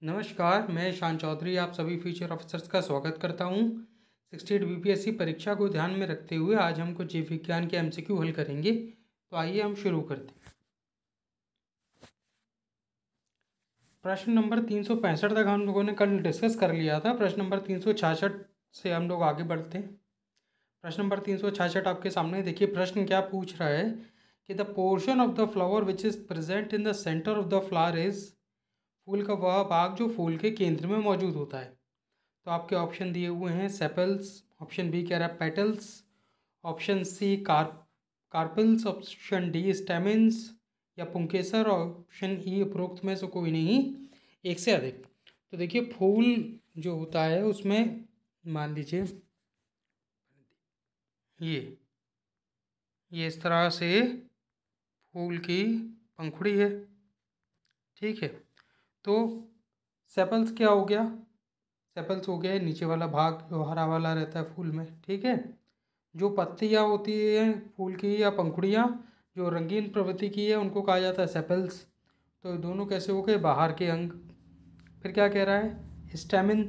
नमस्कार, मैं ईशान चौधरी आप सभी फ्यूचर ऑफिसर्स का स्वागत करता हूं। 68 बीपीएससी परीक्षा को ध्यान में रखते हुए आज हम कुछ जीव विज्ञान के एमसीक्यू हल करेंगे। तो आइए हम शुरू करते हैं। प्रश्न नंबर 365 तक हम लोगों ने कल डिस्कस कर लिया था। प्रश्न नंबर 366 से हम लोग आगे बढ़ते हैं। प्रश्न नंबर 366 आपके सामने देखिए, प्रश्न क्या पूछ रहा है कि the portion of the flower which is present in the centre of the flower is, फूल का वह भाग जो फूल के केंद्र में मौजूद होता है। तो आपके ऑप्शन दिए हुए हैं सेपल्स, ऑप्शन बी कह रहा है petals, option C carpels, option D stamens या पुंकेसर, ऑप्शन ई उपरोक्त में से कोई नहीं, एक से अधिक। तो देखिए, फूल जो होता है उसमें मान लीजिए ये इस तरह से फूल की पंखुड़ी है, ठीक है। तो सेपल्स क्या हो गया? सेपल्स हो गया नीचे वाला भाग जो हरा वाला रहता है फूल में, ठीक है। जो पत्तियाँ होती हैं फूल की या पंखुड़ियाँ जो रंगीन प्रवृत्ति की है उनको कहा जाता है सेपल्स। तो दोनों कैसे हो गए? बाहर के अंग। फिर क्या कह रहा है? स्टेमिन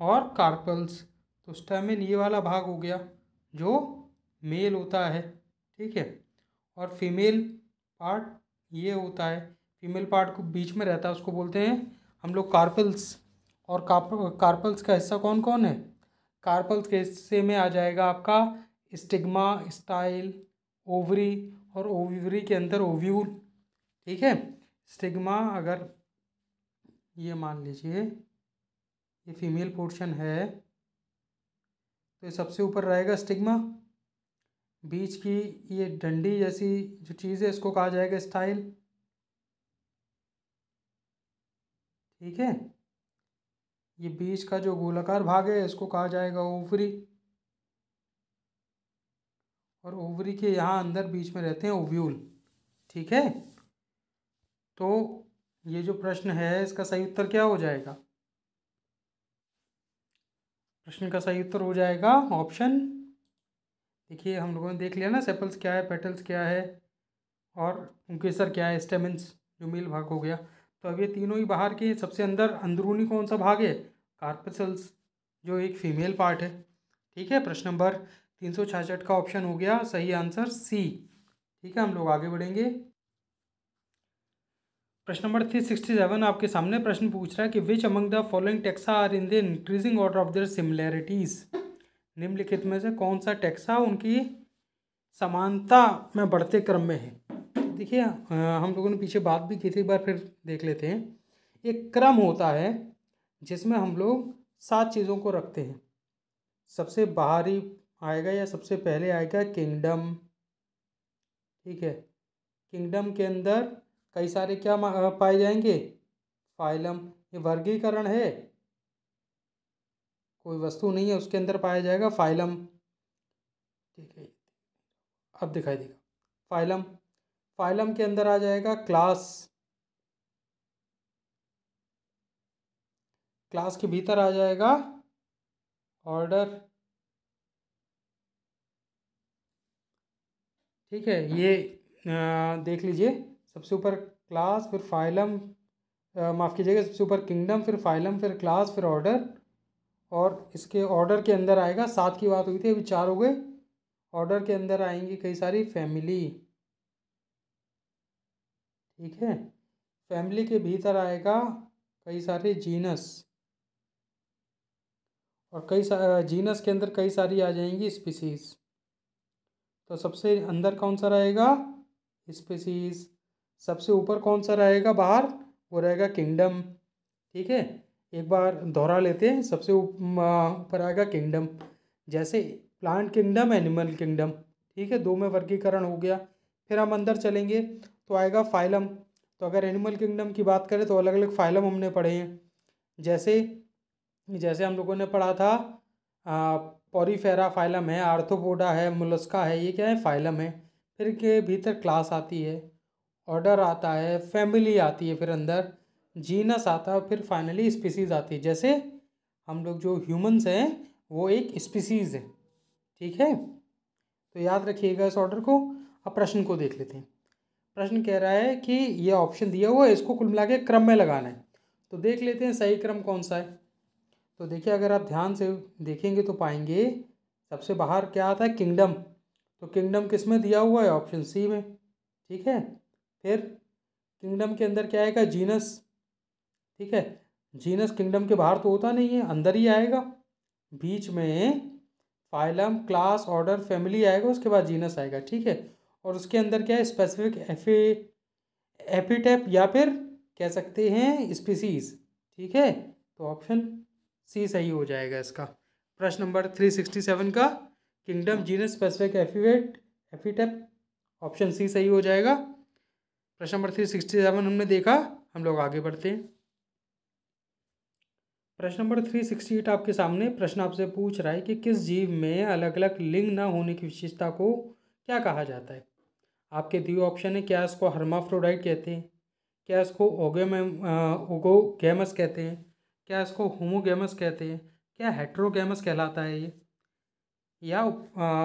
और कार्पल्स। तो स्टेमिन ये वाला भाग हो गया जो मेल होता है, ठीक है। और फीमेल पार्ट ये होता है, फीमेल पार्ट को बीच में रहता है उसको बोलते हैं हम लोग कार्पल्स। और कार्पल्स का हिस्सा कौन कौन है? कार्पल्स के हिस्से में आ जाएगा आपका स्टिग्मा, स्टाइल, ओवरी और ओवरी के अंदर ओव्यूल, ठीक है। स्टिग्मा, अगर ये मान लीजिए ये फीमेल पोर्शन है तो ये सबसे ऊपर रहेगा स्टिग्मा। बीच की ये डंडी जैसी जो चीज़ है इसको कहा जाएगा स्टाइल, ठीक है। ये बीच का जो गोलाकार भाग है इसको कहा जाएगा ओवरी, और ओवरी के यहाँ अंदर बीच में रहते हैं ओव्यूल, ठीक है। तो ये जो प्रश्न है इसका सही उत्तर क्या हो जाएगा? प्रश्न का सही उत्तर हो जाएगा ऑप्शन, देखिए हम लोगों ने देख लिया ना, सेपल्स क्या है, पेटल्स क्या है और पुंकेसर क्या है, स्टेमिन्स जो मेल भाग हो गया। तो अब ये तीनों ही बाहर के, सबसे अंदर अंदरूनी कौन सा भाग है? कार्पेसल्स जो एक फीमेल पार्ट है, ठीक है। प्रश्न नंबर 366 का ऑप्शन हो गया सही आंसर सी, ठीक है। हम लोग आगे बढ़ेंगे। प्रश्न नंबर 367 आपके सामने प्रश्न पूछ रहा है कि which among the following taxa are in the increasing order of their similarities. निम्नलिखित में से कौन सा टेक्सा उनकी समानता में बढ़ते क्रम में है? देखिए हम लोगों ने पीछे बात भी की थी, एक बार फिर देख लेते हैं। एक क्रम होता है जिसमें हम लोग 7 चीज़ों को रखते हैं। सबसे बाहरी आएगा या सबसे पहले आएगा किंगडम, ठीक है। किंगडम के अंदर कई सारे क्या पाए जाएंगे? फाइलम। ये वर्गीकरण है, कोई वस्तु नहीं है, उसके अंदर पाया जाएगा फाइलम, ठीक है। अब दिखाई देगा फाइलम। फाइलम के अंदर आ जाएगा क्लास, क्लास के भीतर आ जाएगा ऑर्डर, ठीक है। ये देख लीजिए, सबसे ऊपर क्लास, फिर फाइलम, माफ़ कीजिएगा, सबसे ऊपर किंगडम, फिर फाइलम, फिर क्लास, फिर ऑर्डर। और इसके ऑर्डर के अंदर आएगा, 7 की बात हुई थी, अभी 4 हो गए। ऑर्डर के अंदर आएंगी कई सारी फैमिली, ठीक है। फैमिली के भीतर आएगा कई सारे जीनस, और जीनस के अंदर कई सारी आ जाएंगी स्पीसीज। तो सबसे अंदर कौन सा रहेगा? स्पीसीज। सबसे ऊपर कौन सा रहेगा बाहर? वो रहेगा किंगडम, ठीक है। एक बार दोहरा लेते हैं, सबसे ऊपर आएगा किंगडम, जैसे प्लांट किंगडम, एनिमल किंगडम, ठीक है। 2 में वर्गीकरण हो गया। फिर हम अंदर चलेंगे तो आएगा फाइलम। तो अगर एनिमल किंगडम की बात करें तो अलग अलग फाइलम हमने पढ़े हैं, जैसे जैसे हम लोगों ने पढ़ा था पॉरीफेरा फाइलम है, आर्थ्रोपोडा है, मोलस्का है, ये क्या है? फाइलम है। फिर के भीतर क्लास आती है, ऑर्डर आता है, फैमिली आती है, फिर अंदर जीनस आता है, फिर फाइनली स्पीसीज आती है। जैसे हम लोग जो ह्यूमंस हैं वो एक स्पीसीज है, ठीक है। तो याद रखिएगा इस ऑर्डर को। अब प्रश्न को देख लेते हैं। प्रश्न कह रहा है कि ये ऑप्शन दिया हुआ है, इसको कुल मिला के क्रम में लगाना है। तो देख लेते हैं सही क्रम कौन सा है। तो देखिए, अगर आप ध्यान से देखेंगे तो पाएंगे सबसे बाहर क्या आता है, किंगडम। तो किंगडम किस में दिया हुआ है, ऑप्शन सी में। ठीक है, फिर किंगडम के अंदर क्या आएगा, जीनस। ठीक है, जीनस किंगडम के बाहर तो होता नहीं है, अंदर ही आएगा। बीच में फाइलम, क्लास, ऑर्डर, फैमिली आएगा, उसके बाद जीनस आएगा। ठीक है, और उसके अंदर क्या है, स्पेसिफिक एपिटेप या फिर कह सकते हैं स्पीसीज। ठीक है, तो ऑप्शन सी सही हो जाएगा इसका। प्रश्न नंबर 367 का kingdom, genus, specific epithet, option C सही हो जाएगा। प्रश्न नंबर 367 हमने देखा, हम लोग आगे बढ़ते हैं। प्रश्न नंबर 368 आपके सामने। प्रश्न आपसे पूछ रहा है कि किस जीव में अलग अलग लिंग न होने की विशेषता को क्या कहा जाता है। आपके दिए ऑप्शन है, क्या इसको हर्माफ्रोडाइट कहते हैं, क्या इसको ओगोगैमस कहते हैं, क्या इसको होमोगैमस कहते हैं, क्या हेट्रोगैमस कहलाता है ये, या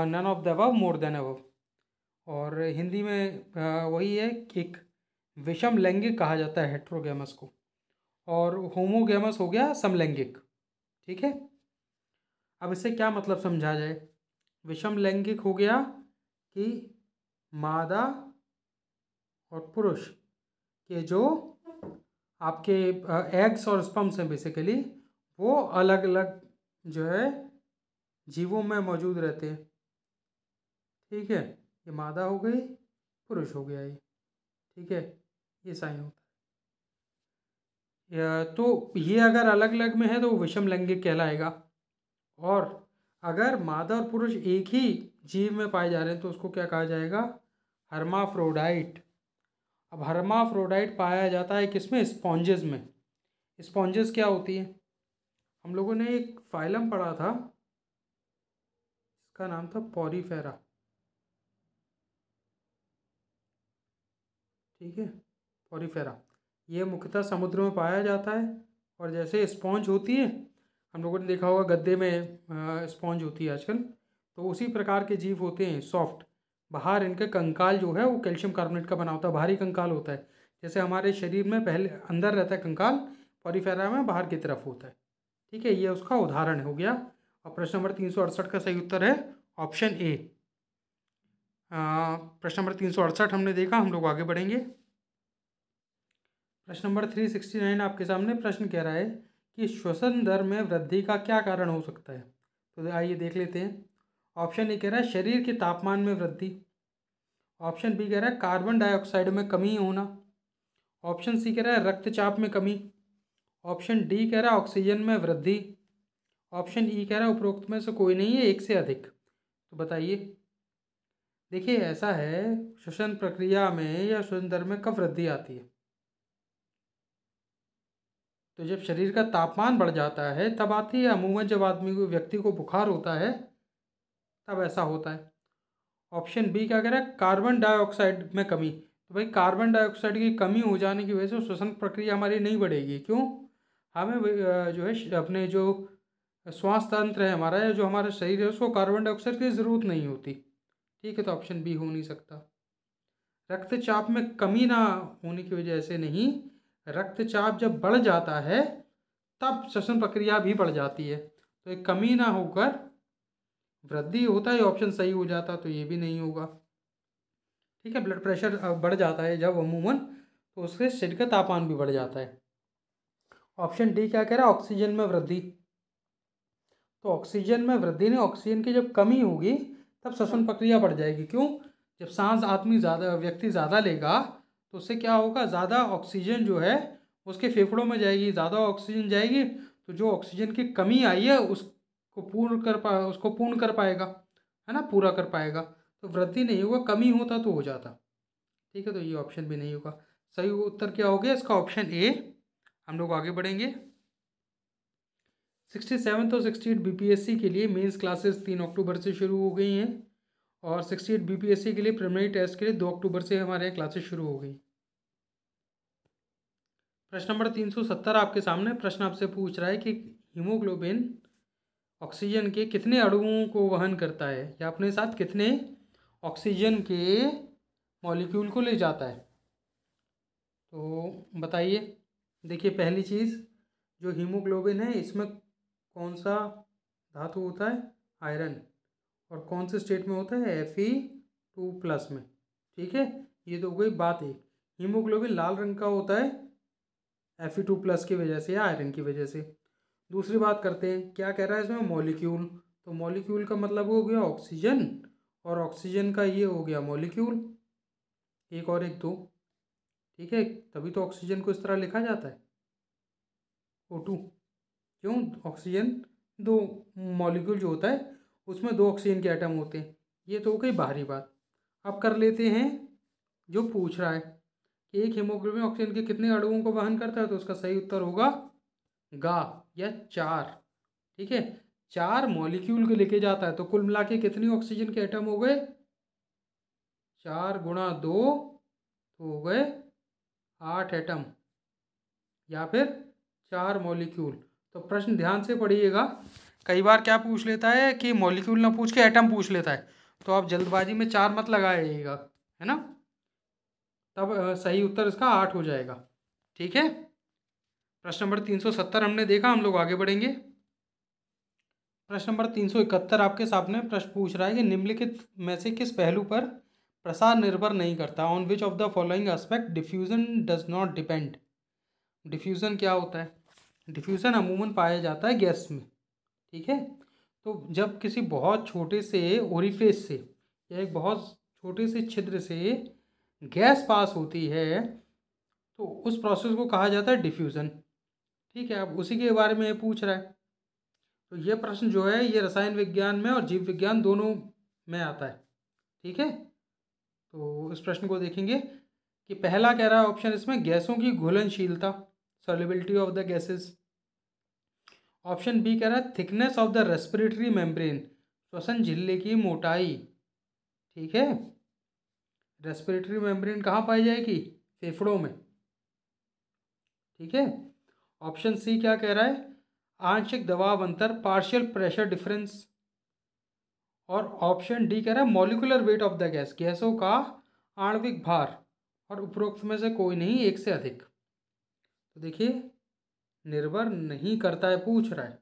none of the above, more than above. और हिंदी में वही है कि एक विषम लैंगिक कहा जाता है हेट्रोगैमस को, और होमोगैमस हो गया समलैंगिक। ठीक है, अब इससे क्या मतलब समझा जाए। विषम लैंगिक हो गया कि मादा और पुरुष के जो आपके एग्स और स्पर्म्स हैं बेसिकली, वो अलग अलग जो है जीवों में मौजूद रहते हैं। ठीक है, ये मादा हो गई, पुरुष हो गया ये। ठीक है, ये साइन होता है। तो ये अगर अलग अलग में है तो वो विषम लैंगिक कहलाएगा। और अगर मादा और पुरुष एक ही जीव में पाए जा रहे हैं तो उसको क्या कहा जाएगा, हर्माफ्रोडाइट। अब हर्माफ्रोडाइट पाया जाता है किसमें, स्पॉन्जेस में। स्पॉन्जेस क्या होती है, हम लोगों ने एक फाइलम पढ़ा था, इसका नाम था पॉरीफेरा। ठीक है, पॉरीफेरा, ये मुख्यतः समुद्र में पाया जाता है। और जैसे स्पॉन्ज होती है, हम लोगों ने देखा होगा गद्दे में स्पॉन्ज होती है आजकल, तो उसी प्रकार के जीव होते हैं सॉफ्ट। बाहर इनका कंकाल जो है वो कैल्शियम कार्बोनेट का बना होता है, बाहरी कंकाल होता है। जैसे हमारे शरीर में पहले अंदर रहता है कंकाल, पॉरीफेरा में बाहर की तरफ होता है। ठीक है, ये उसका उदाहरण हो गया। और प्रश्न नंबर 368 का सही उत्तर है ऑप्शन ए। प्रश्न नंबर 368 हमने देखा, हम लोग आगे बढ़ेंगे। प्रश्न नंबर 369 आपके सामने। प्रश्न कह रहा है कि श्वसन दर में वृद्धि का क्या कारण हो सकता है। तो आइए देख लेते हैं। ऑप्शन ए कह रहा है शरीर के तापमान में वृद्धि। ऑप्शन बी कह रहा है कार्बन डाइऑक्साइड में कमी होना। ऑप्शन सी कह रहा है रक्तचाप में कमी। ऑप्शन डी कह रहा है ऑक्सीजन में वृद्धि। ऑप्शन ई कह रहा है उपरोक्त में से कोई नहीं है, एक से अधिक। तो बताइए। देखिए, ऐसा है, श्वसन प्रक्रिया में या श्वसन दर में कब वृद्धि आती है, तो जब शरीर का तापमान बढ़ जाता है तब आती है। अमूमन जब आदमी को, व्यक्ति को बुखार होता है तब ऐसा होता है। ऑप्शन बी क्या कह रहा है, कार्बन डाइऑक्साइड में कमी। तो भाई कार्बन डाइऑक्साइड की कमी हो जाने की वजह से श्वसन प्रक्रिया हमारी नहीं बढ़ेगी। क्यों, हमें जो है अपने जो श्वास तंत्र है हमारा, या जो हमारा शरीर है, उसको कार्बन डाइऑक्साइड की ज़रूरत नहीं होती। ठीक है, तो ऑप्शन बी हो नहीं सकता। रक्तचाप में कमी ना होने की वजह से नहीं, रक्तचाप जब बढ़ जाता है तब श्वसन प्रक्रिया भी बढ़ जाती है। तो एक कमी ना होकर वृद्धि होता है, ऑप्शन सही हो जाता, तो ये भी नहीं होगा। ठीक है, ब्लड प्रेशर बढ़ जाता है जब अमूमन, तो उससे शरीर का तापमान भी बढ़ जाता है। ऑप्शन डी क्या कह रहा है, ऑक्सीजन में वृद्धि। तो ऑक्सीजन में वृद्धि नहीं, ऑक्सीजन की जब कमी होगी तब श्वसन प्रक्रिया बढ़ जाएगी। क्यों, जब सांस आदमी ज़्यादा, व्यक्ति ज़्यादा लेगा तो उससे क्या होगा, ज़्यादा ऑक्सीजन जो है उसके फेफड़ों में जाएगी। ज़्यादा ऑक्सीजन जाएगी तो जो ऑक्सीजन की कमी आई है उसको पूर्ण कर पाएगा, है ना, पूरा कर पाएगा। तो वृद्धि नहीं होगा, कमी होता तो हो जाता। ठीक है, तो ये ऑप्शन भी नहीं होगा। सही उत्तर क्या हो गया इसका, ऑप्शन ए। हम लोग आगे बढ़ेंगे। 67 और 68 बीपीएससी के लिए मेंस क्लासेस 3 अक्टूबर से शुरू हो गई हैं, और 68 बीपीएससी के लिए प्रिलिमिनरी टेस्ट के लिए 2 अक्टूबर से हमारे यहाँ क्लासेस शुरू हो गई। प्रश्न नंबर 370 आपके सामने। प्रश्न आपसे पूछ रहा है कि हीमोग्लोबिन ऑक्सीजन के कितने अणुओं को वहन करता है, या अपने साथ कितने ऑक्सीजन के मॉलिक्यूल को ले जाता है। तो बताइए। देखिए पहली चीज़, जो हीमोग्लोबिन है इसमें कौन सा धातु होता है? आयरन। और कौन से स्टेट में होता है? Fe2+ में। ठीक है, ये तो हो गई बात एक। हीमोग्लोबिन लाल रंग का होता है Fe2+ की वजह से या आयरन की वजह से। दूसरी बात करते हैं, क्या कह रहा है इसमें? मॉलिक्यूल। तो मॉलिक्यूल का मतलब हो गया ऑक्सीजन, और ऑक्सीजन का ये हो गया मॉलिक्यूल, एक और एक दो। ठीक है, तभी तो ऑक्सीजन को इस तरह लिखा जाता है O2। क्यों? ऑक्सीजन दो मॉलिक्यूल जो होता है उसमें दो ऑक्सीजन के एटम होते हैं। ये तो हो गई बाहरी बात। अब कर लेते हैं जो पूछ रहा है कि एक हीमोग्लोबिन ऑक्सीजन के कितने अणुओं को वहन करता है, तो उसका सही उत्तर होगा गा या 4। ठीक है, 4 मॉलिक्यूल को लेके जाता है, तो कुल मिला के कितनी ऑक्सीजन के एटम हो गए? 4 × 2 तो हो गए 8 एटम, या फिर 4 मॉलिक्यूल। तो प्रश्न ध्यान से पढ़िएगा, कई बार क्या पूछ लेता है कि मॉलिक्यूल ना पूछ के एटम पूछ लेता है, तो आप जल्दबाजी में 4 मत लगाइएगा, है ना, तब सही उत्तर इसका 8 हो जाएगा। ठीक है, प्रश्न नंबर 370 हमने देखा, हम लोग आगे बढ़ेंगे। प्रश्न नंबर 371 आपके सामने प्रश्न पूछ रहा है कि निम्नलिखित में से किस पहलू पर प्रसार निर्भर नहीं करता? On which of the following aspect diffusion does not depend? Diffusion क्या होता है? डिफ्यूज़न अमूमन पाया जाता है गैस में। ठीक है, तो जब किसी बहुत छोटे से ओरिफिस से या एक बहुत छोटे से छिद्र से गैस पास होती है, तो उस प्रोसेस को कहा जाता है डिफ्यूज़न। ठीक है, अब उसी के बारे में ये पूछ रहा है। तो ये प्रश्न जो है ये रसायन विज्ञान में और जीव विज्ञान दोनों में आता है। ठीक है, तो इस प्रश्न को देखेंगे कि पहला कह रहा है ऑप्शन इसमें, गैसों की घुलनशीलता, solubility of the gases. Option B कह रहा है thickness of the respiratory membrane, श्वसन झिल्ली की मोटाई। ठीक है, रेस्पिरेटरी मेम्ब्रेन कहाँ पाई जाएगी? फेफड़ों में। ठीक है, ऑप्शन सी क्या कह रहा है? आंशिक दबाव अंतर, पार्शियल प्रेशर डिफरेंस। और ऑप्शन डी कह रहा है molecular weight of the gas, गैसों का आणविक भार, और उपरोक्त में से कोई नहीं, एक से अधिक। तो देखिए निर्भर नहीं करता है पूछ रहा है,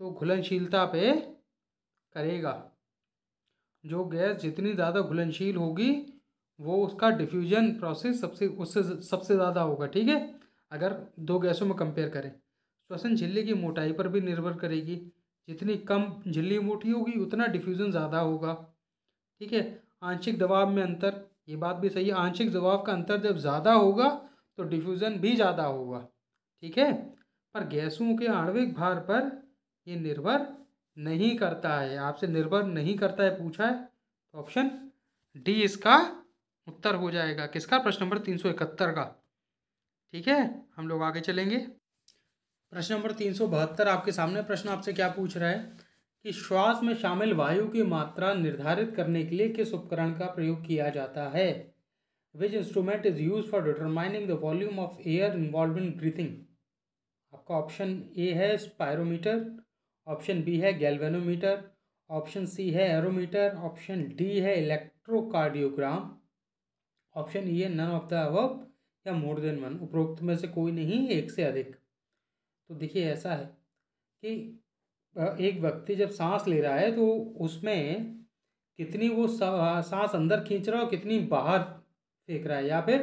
तो घुलनशीलता पे करेगा। जो गैस जितनी ज़्यादा घुलनशील होगी वो उसका डिफ्यूजन प्रोसेस उससे सबसे ज़्यादा होगा। ठीक है, अगर दो गैसों में कंपेयर करें। श्वसन झिल्ली की मोटाई पर भी निर्भर करेगी, जितनी कम झिल्ली मोटी होगी उतना डिफ्यूजन ज़्यादा होगा। ठीक है, आंशिक दबाव में अंतर, ये बात भी सही है, आंशिक दबाव का अंतर जब ज़्यादा होगा तो डिफ्यूज़न भी ज़्यादा होगा। ठीक है, पर गैसों के आणविक भार पर ये निर्भर नहीं करता है, आपसे निर्भर नहीं करता है पूछा है, तो ऑप्शन डी इसका उत्तर हो जाएगा। किसका? प्रश्न नंबर 371 का। ठीक है, हम लोग आगे चलेंगे। प्रश्न नंबर 372 आपके सामने प्रश्न आपसे क्या पूछ रहा है कि श्वास में शामिल वायु की मात्रा निर्धारित करने के लिए किस उपकरण का प्रयोग किया जाता है? Which instrument is use for determining the volume of air involve in breathing? आपका ऑप्शन ए है स्पायरोमीटर, ऑप्शन बी है गैल्वेनोमीटर, ऑप्शन सी है एरोमीटर, ऑप्शन डी है इलेक्ट्रोकार्डियोग्राम, ऑप्शन ई है नन ऑफ द अबव या मोर than one, उपरोक्त में से कोई नहीं, एक से अधिक। तो देखिए ऐसा है कि एक व्यक्ति जब सांस ले रहा है तो उसमें कितनी वो सांस अंदर खींच रहा है और कितनी बाहर फेंक रहा है, या फिर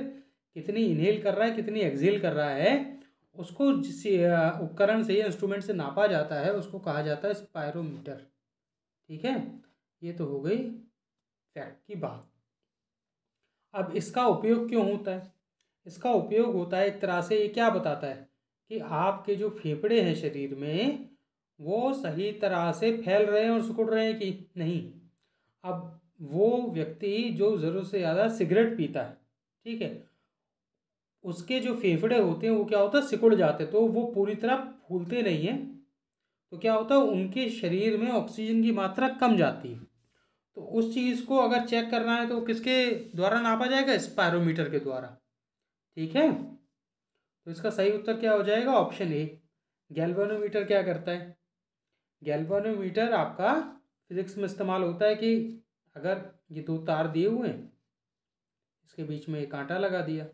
कितनी इनहेल कर रहा है कितनी एक्सहेल कर रहा है, उसको जिस उपकरण से या इंस्ट्रूमेंट से नापा जाता है उसको कहा जाता है स्पायरोमीटर। ठीक है, ये तो हो गई फैक्ट की बात। अब इसका उपयोग क्यों होता है? इसका उपयोग होता है एक तरह से, ये क्या बताता है कि आपके जो फेफड़े हैं शरीर में वो सही तरह से फैल रहे हैं और सिकुड़ रहे हैं कि नहीं। अब वो व्यक्ति जो ज़रूरत से ज़्यादा सिगरेट पीता है, ठीक है, उसके जो फेफड़े होते हैं वो क्या होता है, सिकुड़ जाते हैं, तो वो पूरी तरह फूलते नहीं हैं, तो क्या होता है उनके शरीर में ऑक्सीजन की मात्रा कम जाती है। तो उस चीज़ को अगर चेक करना है तो किसके द्वारा नापा जाएगा? स्पायरोमीटर के द्वारा। ठीक है, तो इसका सही उत्तर क्या हो जाएगा? Option A. गैल्वेनोमीटर क्या करता है? गैल्वेनोमीटर आपका फिजिक्स में इस्तेमाल होता है कि अगर ये दो तार दिए हुए हैं, इसके बीच में एक कांटा लगा दिया,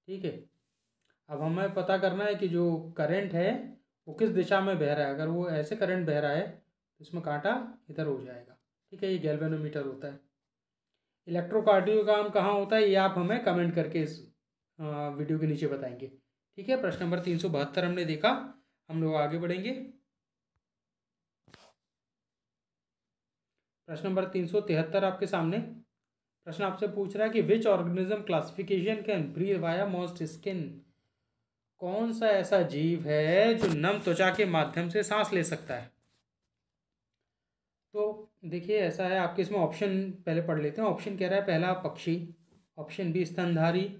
ठीक है, अब हमें पता करना है कि जो करंट है वो किस दिशा में बह रहा है। अगर वो ऐसे करंट बह रहा है तो इसमें कांटा इधर हो जाएगा। ठीक है, ये गैल्वेनोमीटर होता है। इलेक्ट्रोकार्डियोग्राम कहाँ होता है ये आप हमें कमेंट करके इस वीडियो के नीचे बताएंगे। ठीक है, प्रश्न नंबर 372 हमने देखा। हम लोग आगे बढ़ेंगे। प्रश्न नंबर 373 आपके सामने। प्रश्न आपसे पूछ रहा है कि which organism classification can breathe via moist skin. कौन सा ऐसा जीव है जो नम त्वचा के माध्यम से सांस ले सकता है। तो देखिए ऐसा है, आपके इसमें ऑप्शन पहले पढ़ लेते हैं। ऑप्शन कह रहा है पहला पक्षी, ऑप्शन बी स्तनधारी,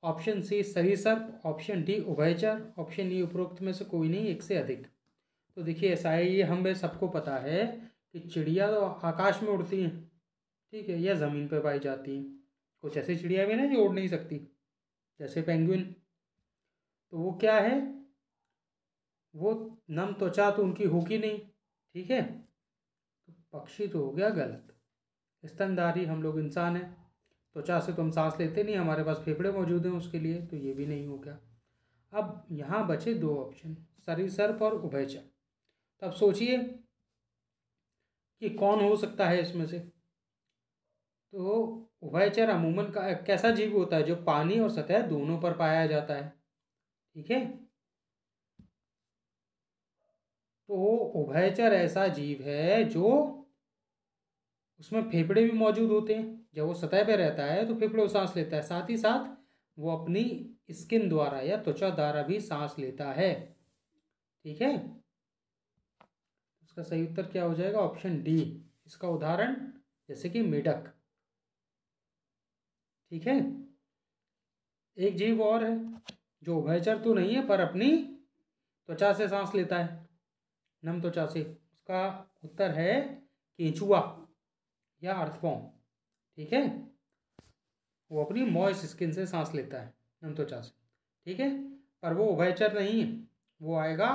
ऑप्शन सी सरीसृप, ऑप्शन डी उभयचर, ऑप्शन ई उपरोक्त में से कोई नहीं, एक से अधिक। तो देखिए ऐसा है, ये हमें सबको पता है कि चिड़िया तो आकाश में उड़ती हैं, ठीक है, या ज़मीन पर पाई जाती हैं। कुछ ऐसी चिड़िया भी ना जो उड़ नहीं सकती, जैसे पेंगुइन। तो वो क्या है, वो नम त्वचा तो उनकी होगी नहीं। ठीक है, तो पक्षी तो हो गया गलत। स्तनधारी हम लोग इंसान हैं, त्वचा से तो हम सांस लेते नहीं, हमारे पास फेफड़े मौजूद हैं उसके लिए, तो ये भी नहीं हो गया। अब यहाँ बचे दो ऑप्शन, सरीसृप और उभयचर। तो अब सोचिए कि कौन हो सकता है इसमें से। तो उभयचर अमूमन का कैसा जीव होता है जो पानी और सतह दोनों पर पाया जाता है। ठीक है, तो उभयचर ऐसा जीव है जो उसमें फेफड़े भी मौजूद होते हैं। जब वो सतह पे रहता है तो फेफड़े सांस लेता है, साथ ही साथ वो अपनी स्किन द्वारा या त्वचा द्वारा भी सांस लेता है। ठीक है, इसका सही उत्तर क्या हो जाएगा, ऑप्शन डी। इसका उदाहरण जैसे कि मेढक। ठीक है, एक जीव और है जो उभयचर तो नहीं है पर अपनी त्वचा से सांस लेता है, नम त्वचा से। उसका उत्तर है केंचुआ या अर्थवॉर्म। ठीक है, वो अपनी मॉइस्ट स्किन से सांस लेता है, नम त्वचा से। ठीक है, पर वो उभयचर नहीं है, वो आएगा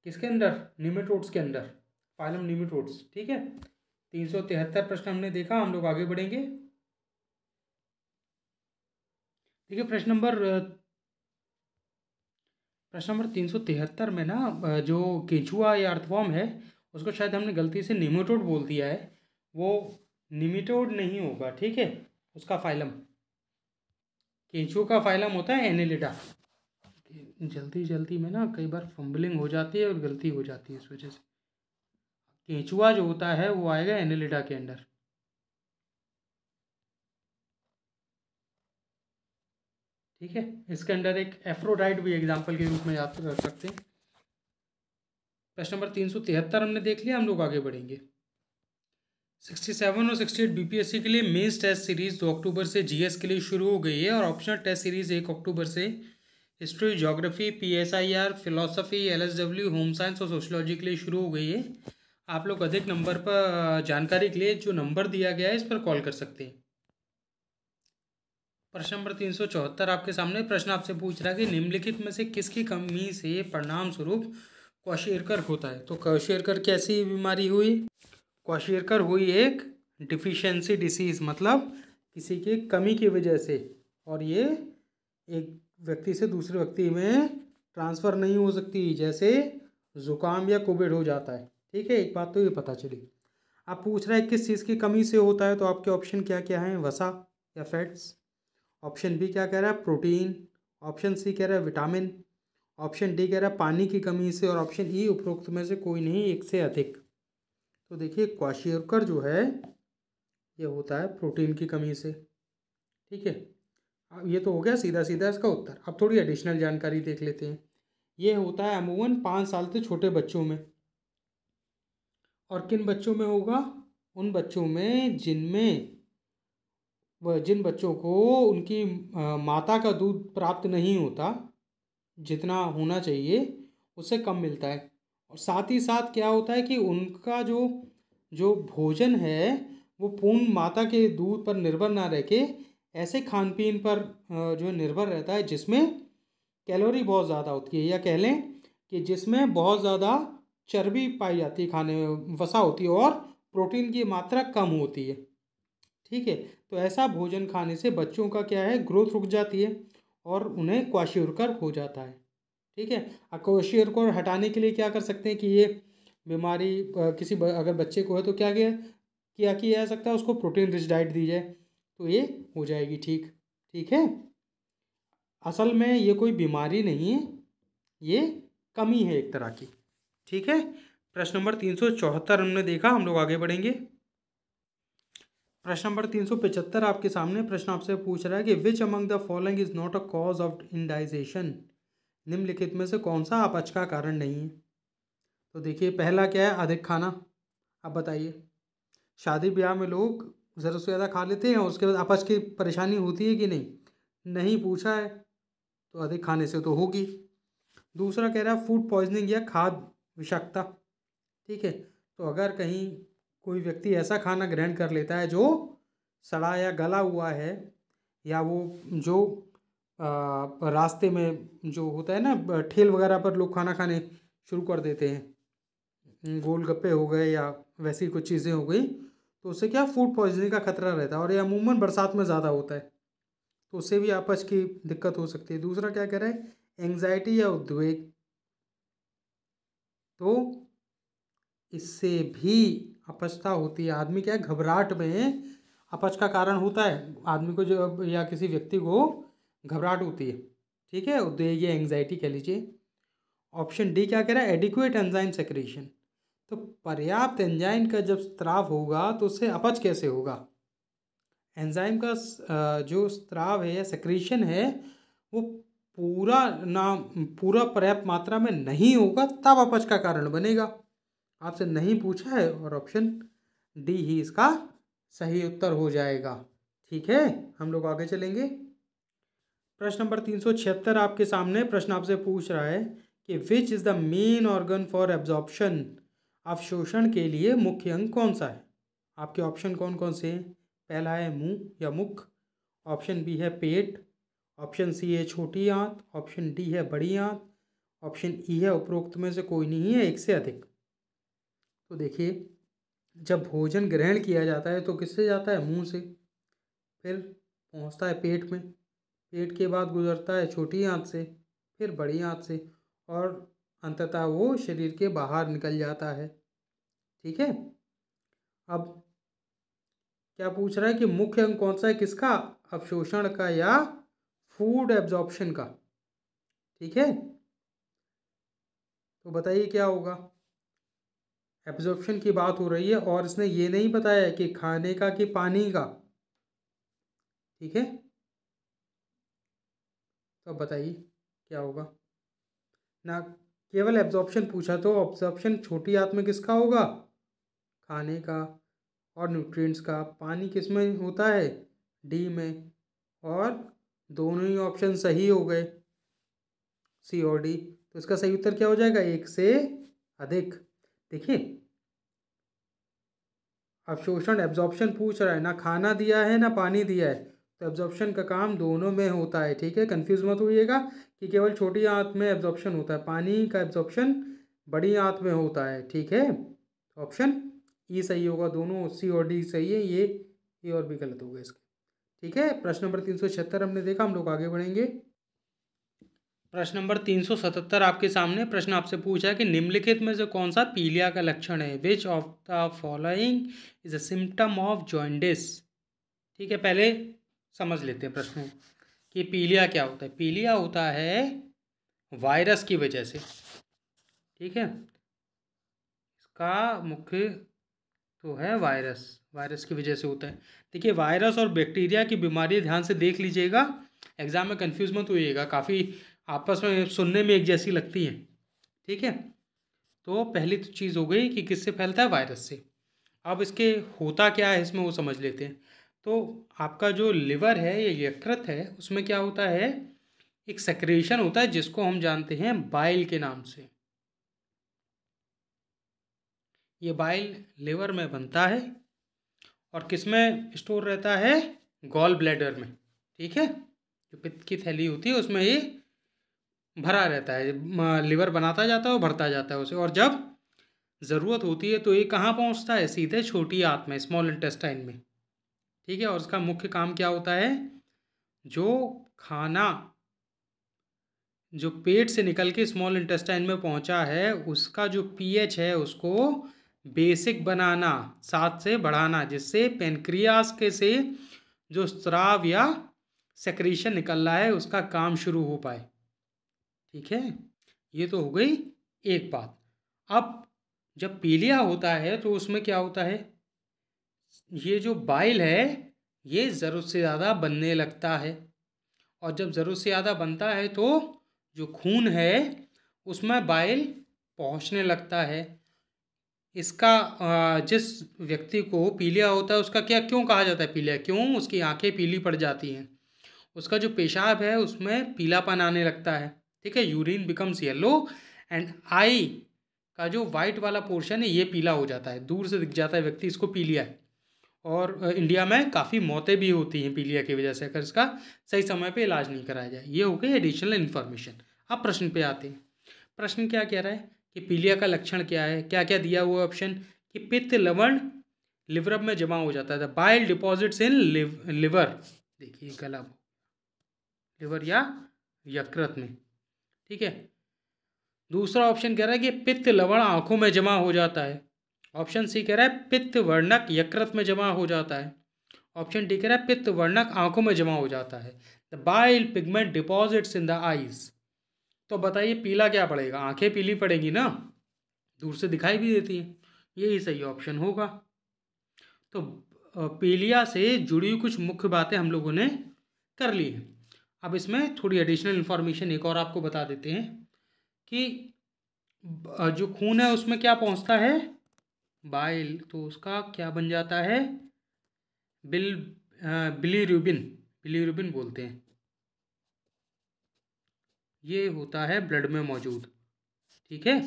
किसके अंदर, निमेटोड्स के अंदर, फाइलम निमेटोड्स। ठीक है, 373 प्रश्न हमने देखा। हम लोग आगे बढ़ेंगे। देखिए प्रश्न नंबर 373 में ना जो केंचुआ या अर्थवॉर्म है उसको शायद हमने गलती से निमेटोड बोल दिया है। वो निमेटोड नहीं होगा। ठीक है, उसका फाइलम, केंचुआ का फाइलम होता है एनेलिडा। जल्दी जल्दी में ना कई बार फंबलिंग हो जाती है और गलती हो जाती है, इस वजह से। केंचुआ जो होता है वो आएगा एनेलिडा के अंडर। ठीक है, इसके अंदर एक एफ्रोडाइट भी एग्जाम्पल के रूप में याद रख सकते हैं। प्रश्न नंबर 373 हमने देख लिया। हम लोग आगे बढ़ेंगे। 67 और 68 बीपीएससी के लिए मेंस टेस्ट सीरीज 2 अक्टूबर से जीएस के लिए शुरू हो गई है, और ऑप्शनल टेस्ट सीरीज 1 अक्टूबर से history, geography, PSIR, philosophy, LSW, home science और सोशलॉजी के लिए शुरू हो गई है। आप लोग अधिक नंबर पर जानकारी के लिए जो नंबर दिया गया है इस पर कॉल कर सकते हैं। प्रश्न नंबर 374 आपके सामने। प्रश्न आपसे पूछ रहा है कि निम्नलिखित में से किसकी कमी से परिणाम स्वरूप क्वाशियरकर होता है। तो क्वाशियरकर कैसी बीमारी हुई, क्वाशियरकर हुई एक डिफिशियंसी डिसीज़, मतलब किसी की कमी की वजह से, और ये एक व्यक्ति से दूसरे व्यक्ति में ट्रांसफ़र नहीं हो सकती, जैसे ज़ुकाम या कोविड हो जाता है। ठीक है, एक बात तो ये पता चली। आप पूछ रहे हैं किस चीज़ की कमी से होता है, तो आपके ऑप्शन क्या क्या हैं, वसा या फैट्स। ऑप्शन बी क्या कह रहा है, प्रोटीन। ऑप्शन सी कह रहा है विटामिन। ऑप्शन डी कह रहा है पानी की कमी से, और ऑप्शन ई उपरोक्त में से कोई नहीं, एक से अधिक। तो देखिए क्वाशियरकर जो है ये होता है प्रोटीन की कमी से। ठीक है, अब ये तो हो गया सीधा सीधा इसका उत्तर। अब थोड़ी एडिशनल जानकारी देख लेते हैं। ये होता है अमूमन 5 साल से छोटे बच्चों में। और किन बच्चों में होगा, उन बच्चों में जिन बच्चों को उनकी माता का दूध प्राप्त नहीं होता, जितना होना चाहिए उससे कम मिलता है। और साथ ही साथ क्या होता है कि उनका जो जो भोजन है वो पूर्ण माता के दूध पर निर्भर ना रह के ऐसे खान पीन पर जो निर्भर रहता है जिसमें कैलोरी बहुत ज़्यादा होती है, या कह लें कि जिसमें बहुत ज़्यादा चर्बी पाई जाती है, खाने में वसा होती है, और प्रोटीन की मात्रा कम होती है। ठीक है, तो ऐसा भोजन खाने से बच्चों का क्या है, ग्रोथ रुक जाती है, और उन्हें क्वाशियोरकर हो जाता है। ठीक है, क्वाशियोरकर हटाने के लिए क्या कर सकते हैं कि ये बीमारी अगर बच्चे को है तो क्या किया जा सकता है, उसको प्रोटीन रिच डाइट दी जाए तो ये हो जाएगी ठीक। ठीक है, असल में ये कोई बीमारी नहीं है, ये कमी है एक तरह की। ठीक है, प्रश्न नंबर 374 हमने देखा, हम लोग आगे बढ़ेंगे। प्रश्न नंबर 375 आपके सामने। प्रश्न आपसे पूछ रहा है कि which among the following is not a cause of indigestion. निम्नलिखित में से कौन सा अपच का कारण नहीं है। तो देखिए, पहला क्या है, अधिक खाना। अब बताइए, शादी ब्याह में लोग ज़रूरत से ज़्यादा खा लेते हैं और उसके बाद अपच की परेशानी होती है कि नहीं, नहीं पूछा है, तो अधिक खाने से तो होगी। दूसरा कह रहा है फूड पॉइजनिंग या खाद्य विषाक्तता। ठीक है, तो अगर कहीं कोई व्यक्ति ऐसा खाना ग्रहण कर लेता है जो सड़ा या गला हुआ है, या वो जो रास्ते में जो होता है ना, ठेल वगैरह पर लोग खाना खाने शुरू कर देते हैं, गोलगप्पे हो गए या वैसी कुछ चीज़ें हो गई, तो उससे क्या फूड पॉइजनिंग का खतरा रहता है, और ये अमूमन बरसात में ज़्यादा होता है, तो उससे भी अपच की दिक्कत हो सकती है। दूसरा क्या कह रहा है, एंग्जाइटी या उद्वेग, तो इससे भी अपचता होती है। आदमी क्या है, घबराहट में अपच का कारण होता है, आदमी को जो या किसी व्यक्ति को घबराहट होती है। ठीक है, उद्वेग या एंग्जाइटी कह लीजिए। ऑप्शन डी क्या कह रहा है, एडिक्वेट एंजाइम सेक्रेशन, तो पर्याप्त एंजाइम का जब स्त्राव होगा तो उससे अपच कैसे होगा। एंजाइम का जो स्त्राव है या सेक्रेशन है वो पूरा पर्याप्त मात्रा में नहीं होगा, तब अपच का कारण बनेगा। आपसे नहीं पूछा है और ऑप्शन डी ही इसका सही उत्तर हो जाएगा। ठीक है, हम लोग आगे चलेंगे। प्रश्न नंबर 376 आपके सामने। प्रश्न आपसे पूछ रहा है कि which is the main organ for absorption, अवशोषण के लिए मुख्य अंग कौन सा है। आपके ऑप्शन कौन कौन से हैं। पहला है मुंह या मुख, ऑप्शन बी है पेट, ऑप्शन सी है छोटी आंत, ऑप्शन डी है बड़ी आंत, ऑप्शन ई है उपरोक्त में से कोई नहीं है, एक से अधिक। तो देखिए, जब भोजन ग्रहण किया जाता है तो किससे जाता है, मुंह से, फिर पहुंचता है पेट में, पेट के बाद गुजरता है छोटी आंत से, फिर बड़ी आंत से, और अंततः वो शरीर के बाहर निकल जाता है। ठीक है, अब क्या पूछ रहा है कि मुख्य अंग कौन सा है, किसका, अवशोषण का या फूड एब्जॉर्प्शन का। ठीक है, तो बताइए क्या होगा। एब्जॉर्प्शन की बात हो रही है और इसने ये नहीं बताया कि खाने का कि पानी का। ठीक है, तो अब बताइए क्या होगा। ना केवल एब्जॉर्प्शन पूछा, तो एब्जॉर्प्शन छोटी आंत में किसका होगा, खाने का और न्यूट्रिएंट्स का। पानी किस में होता है, डी में, और दोनों ही ऑप्शन सही हो गए, सी और डी। तो इसका सही उत्तर क्या हो जाएगा, एक से अधिक। देखिए, अवशोषण एब्जॉर्प्शन पूछ रहा है, ना खाना दिया है ना पानी दिया है, तो एब्जॉर्प्शन का काम दोनों में होता है। ठीक है, कंफ्यूज मत होइएगा कि केवल छोटी आंत में एब्जॉर्प्शन होता है, पानी का एब्जॉर्प्शन बड़ी आंत में होता है। ठीक है, ऑप्शन ई सही होगा, दोनों सी और डी सही है, ये ए और बी गलत हो गए इसके। ठीक है, प्रश्न नंबर 376 हमने देखा, हम लोग आगे बढ़ेंगे। प्रश्न नंबर 377 आपके सामने। प्रश्न आपसे पूछा है कि निम्नलिखित में से कौन सा पीलिया का लक्षण है। Which of the following is a symptom of jaundice. ठीक है, पहले समझ लेते हैं प्रश्न कि पीलिया क्या होता है। पीलिया होता है वायरस की वजह से। ठीक है, इसका मुख्य तो है वायरस, वायरस की वजह से होता है। देखिए, वायरस और बैक्टीरिया की बीमारी ध्यान से देख लीजिएगा, एग्जाम में कंफ्यूज मत होइएगा, काफ़ी आपस में सुनने में एक जैसी लगती हैं। ठीक है, तो पहली तो चीज़ हो गई कि किससे फैलता है, वायरस से। अब इसके होता क्या है इसमें वो समझ लेते हैं। तो आपका जो लिवर है या यकृत है, उसमें क्या होता है, एक सेक्रेशन होता है जिसको हम जानते हैं बाइल के नाम से। ये बाइल लिवर में बनता है और किस में स्टोर रहता है, गॉल ब्लैडर में। ठीक है, जो पित्त की थैली होती है उसमें ये भरा रहता है, लिवर बनाता जाता है और भरता जाता है उसे, और जब ज़रूरत होती है तो ये कहाँ पहुँचता है, सीधे छोटी आंत में, स्मॉल इंटेस्टाइन में। ठीक है, और उसका मुख्य काम क्या होता है, जो खाना जो पेट से निकल के स्मॉल इंटेस्टाइन में पहुंचा है उसका जो पीएच है उसको बेसिक बनाना, 7 से बढ़ाना, जिससे पेनक्रियास के से जो स्राव या सेक्रीशन निकल रहा है उसका काम शुरू हो पाए। ठीक है, ये तो हो गई एक बात। अब जब पीलिया होता है तो उसमें क्या होता है, ये जो बाइल है ये ज़रूरत से ज़्यादा बनने लगता है, और जब ज़रूरत से ज़्यादा बनता है तो जो खून है उसमें बाइल पहुंचने लगता है। इसका जिस व्यक्ति को पीलिया होता है उसका क्या क्यों कहा जाता है पीलिया, क्यों उसकी आंखें पीली पड़ जाती हैं, उसका जो पेशाब है उसमें पीलापन आने लगता है। ठीक है, urine becomes yellow and I का जो वाइट वाला पोर्शन है ये पीला हो जाता है, दूर से दिख जाता है व्यक्ति इसको पीलिया है। और इंडिया में काफ़ी मौतें भी होती हैं पीलिया की वजह से अगर इसका सही समय पे इलाज नहीं कराया जाए। ये हो गई एडिशनल इन्फॉर्मेशन। अब प्रश्न पे आते हैं। प्रश्न क्या कह रहा है कि पीलिया का लक्षण क्या है, क्या क्या दिया हुआ ऑप्शन कि पित्त लवण लिवर में जमा हो जाता है, बाइल डिपॉजिट्स इन लिवर, देखिए गला लिवर या यकृत में। ठीक है, दूसरा ऑप्शन कह रहा है कि पित्त लवण आंखों में जमा हो जाता है। ऑप्शन सी कह रहा है पित्त वर्णक यकृत में जमा हो जाता है। ऑप्शन डी कह रहा है पित्त वर्णक आंखों में जमा हो जाता है, the bile pigment deposits in the eyes. तो बताइए पीला क्या पड़ेगा, आंखें पीली पड़ेगी ना, दूर से दिखाई भी देती हैं, यही सही ऑप्शन होगा। तो पीलिया से जुड़ी हुई कुछ मुख्य बातें हम लोगों ने कर ली हैं। अब इसमें थोड़ी एडिशनल इन्फॉर्मेशन एक और आपको बता देते हैं कि जो खून है उसमें क्या पहुंचता है, बाइल, तो उसका क्या बन जाता है, बिल बिलीरुबिन, बिलीरुबिन बोलते हैं, ये होता है ब्लड में मौजूद। ठीक है,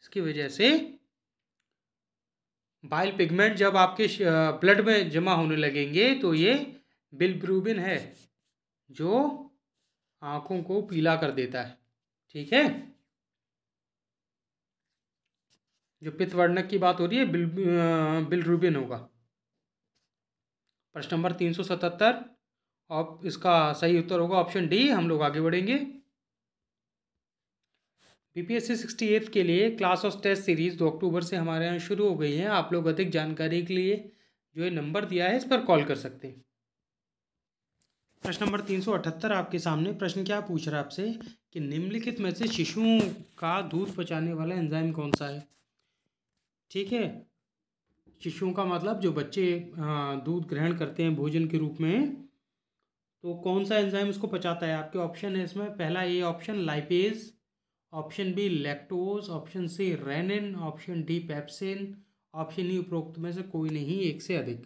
इसकी वजह से बाइल पिगमेंट जब आपके ब्लड में जमा होने लगेंगे तो ये बिलिरुबिन है जो आंखों को पीला कर देता है। ठीक है, जो पित्त वर्णक की बात हो रही है बिलिरुबिन होगा। प्रश्न नंबर 377 और इसका सही उत्तर होगा ऑप्शन डी। हम लोग आगे बढ़ेंगे। बीपीएससी 68 के लिए क्लास ऑफ टेस्ट सीरीज 2 अक्टूबर से हमारे यहाँ शुरू हो गई है। आप लोग अधिक जानकारी के लिए जो ये नंबर दिया है इस पर कॉल कर सकते हैं। प्रश्न नंबर 378 आपके सामने। प्रश्न क्या पूछ रहा है आपसे कि निम्नलिखित में से शिशुओं का दूध पचाने वाला एंजाइम कौन सा है। ठीक है, शिशुओं का मतलब जो बच्चे दूध ग्रहण करते हैं भोजन के रूप में, तो कौन सा एंजाइम उसको पचाता है। आपके ऑप्शन है इसमें, पहला A option lipase, option B lactose, option C rennin, option D pepsin, option E उपरोक्त में से कोई नहीं, एक से अधिक।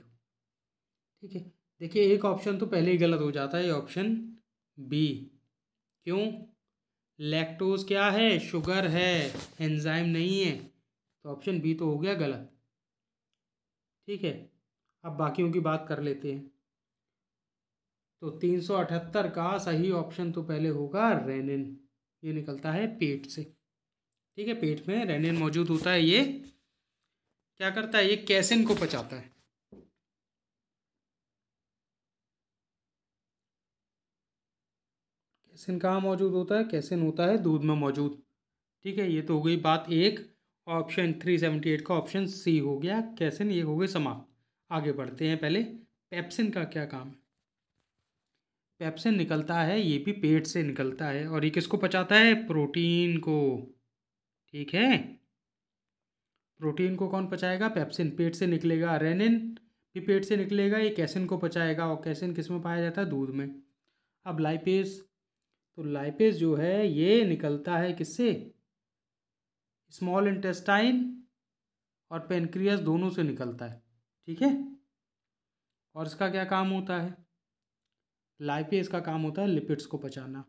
ठीक है, देखिए एक ऑप्शन तो पहले ही गलत हो जाता है, ऑप्शन बी। क्यों, लैक्टोज क्या है, शुगर है, एंजाइम नहीं है, तो ऑप्शन बी तो हो गया गलत। ठीक है, अब बाकियों की बात कर लेते हैं। तो 378 का सही ऑप्शन तो पहले होगा रेनिन, ये निकलता है पेट से। ठीक है, पेट में रेनिन मौजूद होता है, ये क्या करता है, ये कैसिन को पचाता है। कैसिन कहाँ मौजूद होता है, कैसिन होता है दूध में मौजूद। ठीक है, ये तो हो गई बात एक। ऑप्शन 378 का ऑप्शन सी हो गया कैसिन, ये हो गई समाप्त। आगे बढ़ते हैं। पहले पेप्सिन का क्या काम है। पेप्सिन निकलता है, ये भी पेट से निकलता है, और ये किसको पचाता है, प्रोटीन को। ठीक है, प्रोटीन को कौन पचाएगा, पेप्सिन। पेट से निकलेगा, रेनिन भी पेट से निकलेगा, ये कैसिन को पचाएगा, और कैसिन किस में पाया जाता है, दूध में। अब लाइपेज, तो लाइपेज जो है ये निकलता है किससे, स्मॉल इंटेस्टाइन और पेनक्रियास दोनों से निकलता है। ठीक है, और इसका क्या काम होता है, लाइपेज का काम होता है लिपिड्स को पचाना।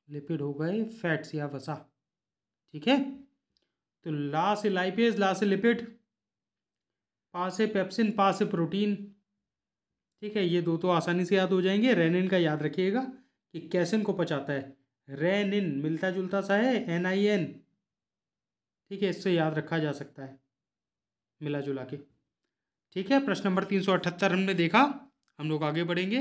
लिपिड हो गए फैट्स या वसा। ठीक है, तो ला से लाइपेज, ला से लिपिड, पा से पेप्सिन, पा से प्रोटीन। ठीक है, ये दो तो आसानी से याद हो जाएंगे। रेनिन का याद रखिएगा कि कैसिन को पचाता है, रेनिन मिलता जुलता सा है, NIN। ठीक है, इससे याद रखा जा सकता है मिला जुला के। ठीक है, प्रश्न नंबर 378 हमने देखा। हम लोग आगे बढ़ेंगे।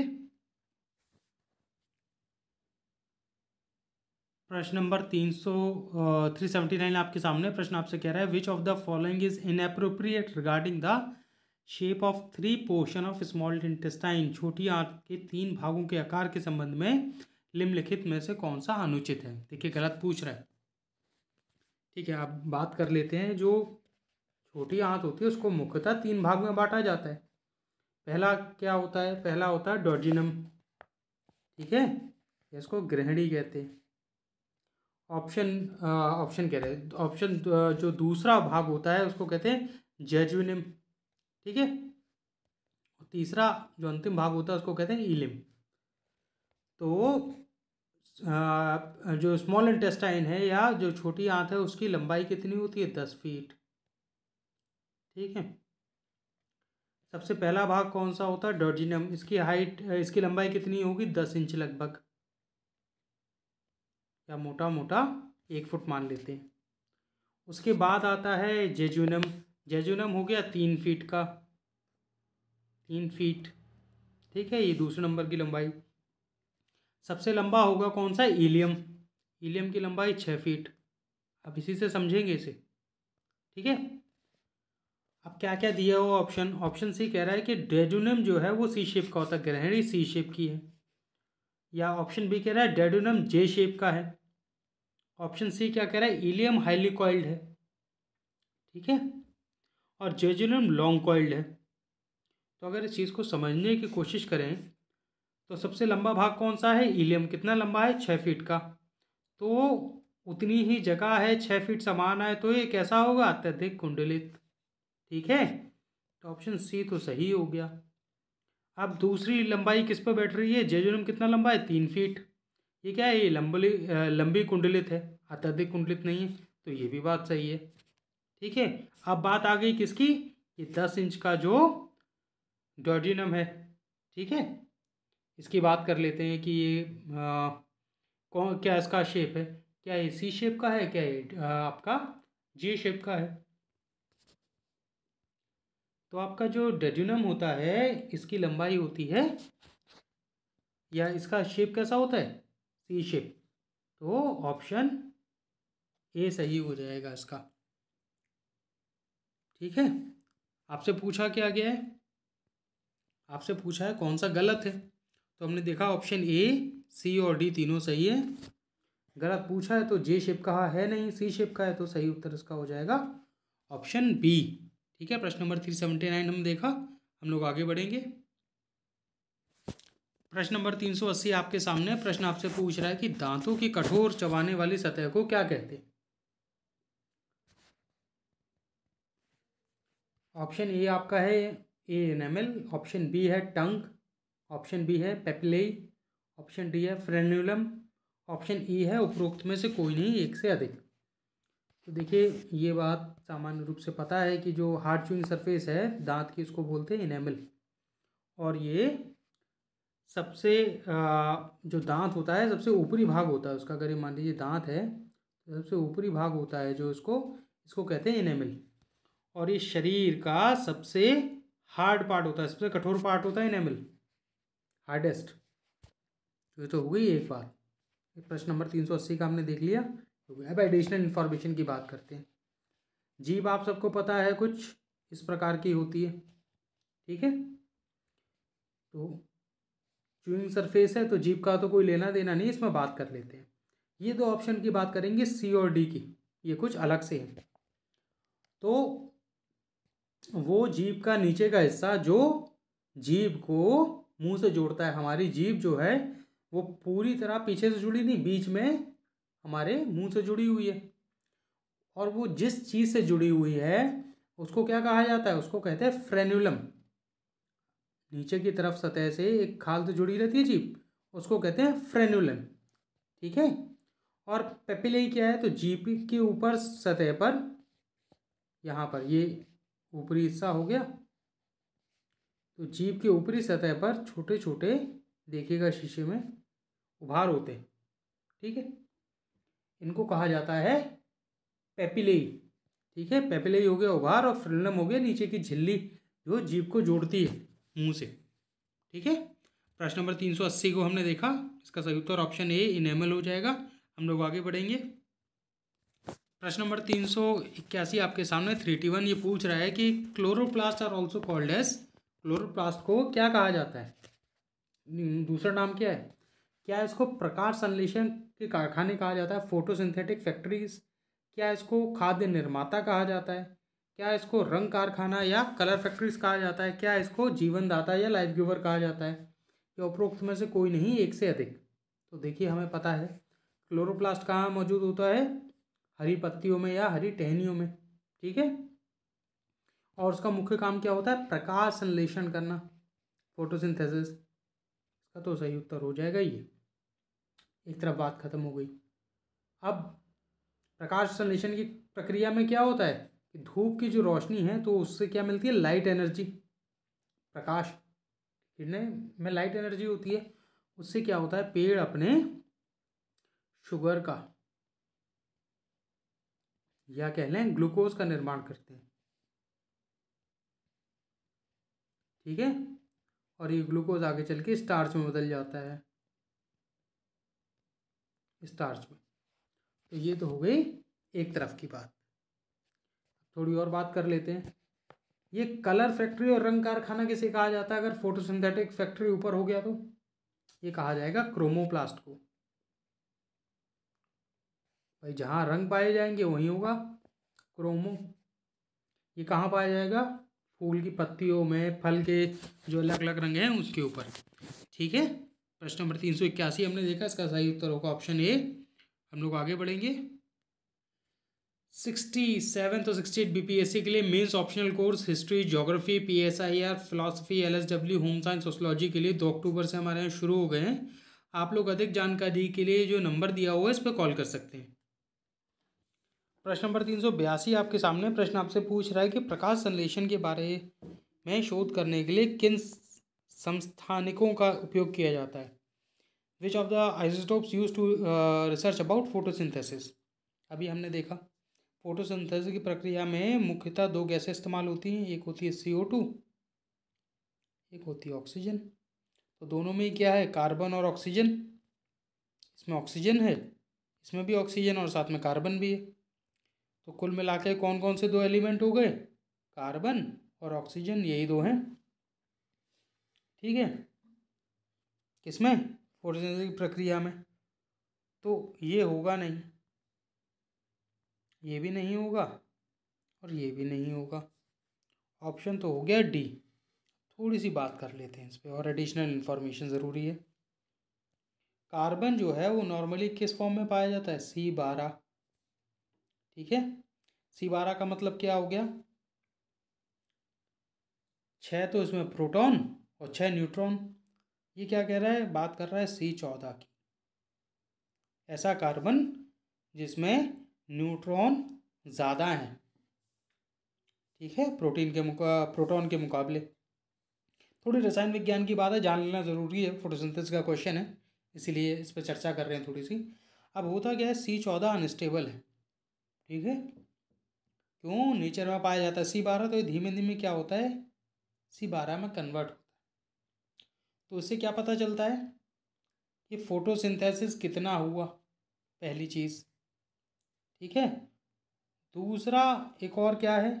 प्रश्न नंबर 379 आपके सामने। प्रश्न आपसे कह रहा है which of the following is inappropriate regarding the shape of 3 portion of small intestine. छोटी आंत के 3 भागों के आकार के संबंध में निम्नलिखित में से कौन सा अनुचित है। देखिए गलत पूछ रहा है। ठीक है, आप बात कर लेते हैं। जो छोटी आंत होती है उसको मुख्यतः 3 भाग में बांटा जाता है। पहला क्या होता है? पहला होता है डॉर्जिनम। ठीक है, इसको ग्रहणी कहते हैं। ऑप्शन कह रहे हैं, ऑप्शन जो दूसरा भाग होता है उसको कहते हैं जेजुनम। ठीक है, तीसरा जो अंतिम भाग होता है उसको कहते हैं इलिम। तो जो स्मॉल इंटेस्टाइन है या जो छोटी आंत है उसकी लंबाई कितनी होती है? 10 फीट। ठीक है, सबसे पहला भाग कौन सा होता है? डॉर्जिनम। इसकी हाइट, इसकी लंबाई कितनी होगी? 10 इंच लगभग, या मोटा मोटा 1 फुट मान लेते हैं। उसके बाद आता है जेजुनम। जेजुनम हो गया 3 फीट का, 3 फीट। ठीक है, ये दूसरे नंबर की लंबाई। सबसे लंबा होगा कौन सा? इलियम। इलियम की लंबाई 6 फीट। अब इसी से समझेंगे इसे। ठीक है, अब क्या क्या दिया हुआ ऑप्शन? ऑप्शन सी कह रहा है कि डेडुनम जो है वो सी शेप का होता है, ग्रहणी सी शेप की है। या ऑप्शन बी कह रहा है डेडुनम जे शेप का है। ऑप्शन सी क्या कह रहा है? इलियम हाईली कॉइल्ड है। ठीक है, और जेजुनम लॉन्ग कॉइल्ड है। तो अगर इस चीज़ को समझने की कोशिश करें तो सबसे लंबा भाग कौन सा है? इलियम। कितना लंबा है? 6 फीट का। तो उतनी ही जगह है, 6 फीट समान है, तो ये कैसा होगा? अत्यधिक कुंडलित। ठीक है, तो ऑप्शन सी तो सही हो गया। अब दूसरी लंबाई किस पर बैठ रही है? जेजुनम कितना लंबा है? 3 फीट। ये क्या है? ये लंबी कुंडलित है, अत्यधिक कुंडलित नहीं है, तो ये भी बात सही है। ठीक है, अब बात आ गई किसकी? ये 10 इंच का जो डॉर्जिनम है। ठीक है, इसकी बात कर लेते हैं कि ये कौन, क्या इसका शेप है? क्या ये सी शेप का है? क्या ये आपका जी शेप का है? तो आपका जो डेजुनम होता है इसकी लंबाई होती है, या इसका शेप कैसा होता है? सी शेप। तो ऑप्शन ए सही हो जाएगा इसका। ठीक है, आपसे पूछा क्या गया है? आपसे पूछा है कौन सा गलत है। तो हमने देखा ऑप्शन ए, सी और डी तीनों सही है। गलत पूछा है तो जे शेप का है नहीं, सी शेप का है, तो सही उत्तर इसका हो जाएगा ऑप्शन बी। ठीक है, प्रश्न नंबर 379 हम देखा। हम लोग आगे बढ़ेंगे। प्रश्न नंबर 380 आपके सामने। प्रश्न आपसे पूछ रहा है कि दांतों की कठोर चबाने वाली सतह को क्या कहते हैं? ऑप्शन ए आपका है ए एनेमल, ऑप्शन बी है टंग, ऑप्शन बी है पेपिलेई, ऑप्शन डी है फ्रेन्यूलम, ऑप्शन ई है उपरोक्त में से कोई नहीं, एक से अधिक। तो देखिए ये बात सामान्य रूप से पता है कि जो हार्ड च्यूइंग सरफेस है दांत की उसको बोलते हैं इनेमल। और ये सबसे जो दांत होता है सबसे ऊपरी भाग होता है उसका। अगर ये मान लीजिए दांत है तो सबसे ऊपरी भाग होता है जो इसको कहते हैं इनेमल। और ये शरीर का सबसे हार्ड पार्ट होता है, सबसे कठोर पार्ट होता है इनेमल, हार्डेस्ट। तो ये तो हो गई एक बात। प्रश्न नंबर 380 का हमने देख लिया। अब एडिशनल इन्फॉर्मेशन की बात करते हैं। जीभ आप सबको पता है कुछ इस प्रकार की होती है। ठीक है, तो च्यूइंग सरफेस है तो जीभ का तो कोई लेना देना नहीं, इसमें बात कर लेते हैं। ये दो ऑप्शन की बात करेंगे सी और डी की, ये कुछ अलग से है। तो वो जीभ का नीचे का हिस्सा जो जीभ को मुंह से जोड़ता है, हमारी जीभ जो है वो पूरी तरह पीछे से जुड़ी नहीं, बीच में हमारे मुंह से जुड़ी हुई है। और वो जिस चीज़ से जुड़ी हुई है उसको क्या कहा जाता है? उसको कहते हैं फ्रेन्यूलम। नीचे की तरफ सतह से एक खाल से जुड़ी रहती है जीभ, उसको कहते हैं फ्रेन्यूलम। ठीक है, और पेपिलेई क्या है? तो जीभ के ऊपर सतह पर, यहाँ पर ये ऊपरी हिस्सा हो गया, तो जीभ के ऊपरी सतह पर छोटे छोटे, देखिएगा शीशे में, उभार होते हैं। ठीक है, इनको कहा जाता है पेपिलेई। ठीक है, पेपिलेई हो गया उभार और फ्रेन्यूलम हो गया नीचे की झिल्ली जो जीभ को जोड़ती है मुंह से। ठीक है, प्रश्न नंबर 380 को हमने देखा। इसका सही उत्तर ऑप्शन ए इनेमल हो जाएगा। हम हम लोग आगे बढ़ेंगे। प्रश्न नंबर 381 आपके सामने 3T1 ये पूछ रहा है कि chloroplast are also called as, chloroplast को क्या कहा जाता है, दूसरा नाम क्या है? क्या इसको प्रकाश संश्लेषण के कारखाने कहा जाता है, फोटोसिंथेटिक फैक्ट्रीज? क्या इसको खाद्य निर्माता कहा जाता है? क्या इसको रंग कारखाना या कलर फैक्ट्रीज कहा जाता है? क्या इसको जीवनदाता या लाइफ गिवर कहा जाता है? या उपरोक्त में से कोई नहीं, एक से अधिक? तो देखिए हमें पता है क्लोरोप्लास्ट कहाँ मौजूद होता है, हरी पत्तियों में या हरी टहनियों में, ठीक है। और उसका मुख्य काम क्या होता है, प्रकाश संश्लेषण करना, फोटोसिंथेसिस। इसका तो सही उत्तर हो जाएगा ये। एक तरफ बात खत्म हो गई। अब प्रकाश संश्लेषण की प्रक्रिया में क्या होता है कि धूप की जो रोशनी है तो उससे क्या मिलती है, लाइट एनर्जी। प्रकाश किरणें में लाइट एनर्जी होती है, उससे क्या होता है, पेड़ अपने शुगर का या कह लें ग्लूकोज का निर्माण करते हैं, ठीक है। और ये ग्लूकोज आगे चल के स्टार्च में बदल जाता है, स्टार्च में। तो ये तो हो गई एक तरफ की बात। थोड़ी और बात कर लेते हैं। ये कलर फैक्ट्री और रंग कारखाना किसे कहा जाता है? अगर फोटोसिंथेटिक फैक्ट्री ऊपर हो गया तो ये कहा जाएगा क्रोमोप्लास्ट को। भाई जहाँ रंग पाए जाएंगे वहीं होगा क्रोमो। ये कहाँ पाया जाएगा, फूल की पत्तियों में, फल के जो अलग अलग रंग हैं उसके ऊपर, ठीक है। प्रश्न नंबर 381 हमने देखा, इसका सही उत्तर होगा ऑप्शन ए। हम लोग आगे बढ़ेंगे। 67 और 68 BPSC के लिए mains optional course history, geography, PSIR, philosophy, LSW, home science, sociology के लिए 2 अक्टूबर से हमारे यहाँ शुरू हो गए हैं। आप लोग अधिक जानकारी के लिए जो नंबर दिया हुआ है इस पर कॉल कर सकते हैं। प्रश्न नंबर 382 आपके सामने प्रश्न आपसे पूछ रहा है कि प्रकाश संश्लेषण के बारे में शोध करने के लिए किन संस्थानिकों का उपयोग किया जाता है। Which of the isotopes use to research about photosynthesis. अभी हमने देखा फोटोसिंथेसिस की प्रक्रिया में मुख्यतः 2 गैसें इस्तेमाल होती हैं, एक होती है CO2, एक होती है ऑक्सीजन। तो दोनों में क्या है, कार्बन और ऑक्सीजन। इसमें ऑक्सीजन है, इसमें भी ऑक्सीजन और साथ में कार्बन भी है। तो कुल मिला के कौन कौन से 2 एलिमेंट हो गए, कार्बन और ऑक्सीजन, यही 2 हैं, ठीक है। किसमें, फोटोसिंथेसिस की प्रक्रिया में। तो ये होगा नहीं, ये भी नहीं होगा और ये भी नहीं होगा। ऑप्शन तो हो गया डी। थोड़ी सी बात कर लेते हैं इस पर और एडिशनल इन्फॉर्मेशन ज़रूरी है। कार्बन जो है वो नॉर्मली किस फॉर्म में पाया जाता है, C12, ठीक है। C12 का मतलब क्या हो गया, 6 तो इसमें प्रोटॉन और 6 न्यूट्रॉन। ये क्या कह रहा है, बात कर रहा है C14 की। ऐसा कार्बन जिसमें न्यूट्रॉन ज़्यादा हैं, ठीक है, प्रोटॉन के मुकाबले। थोड़ी रसायन विज्ञान की बात है, जान लेना ज़रूरी है, फोटोसिंथेसिस का क्वेश्चन है इसीलिए इस पर चर्चा कर रहे हैं थोड़ी सी। अब होता क्या है, C14 अनस्टेबल है, ठीक है। क्यों, नेचर में पाया जाता है C12, तो ये धीमे धीमे क्या होता है, C12 में कन्वर्ट होता है। तो इससे क्या पता चलता है कि फोटोसिंथेसिस कितना हुआ, पहली चीज़, ठीक है। दूसरा एक और क्या है,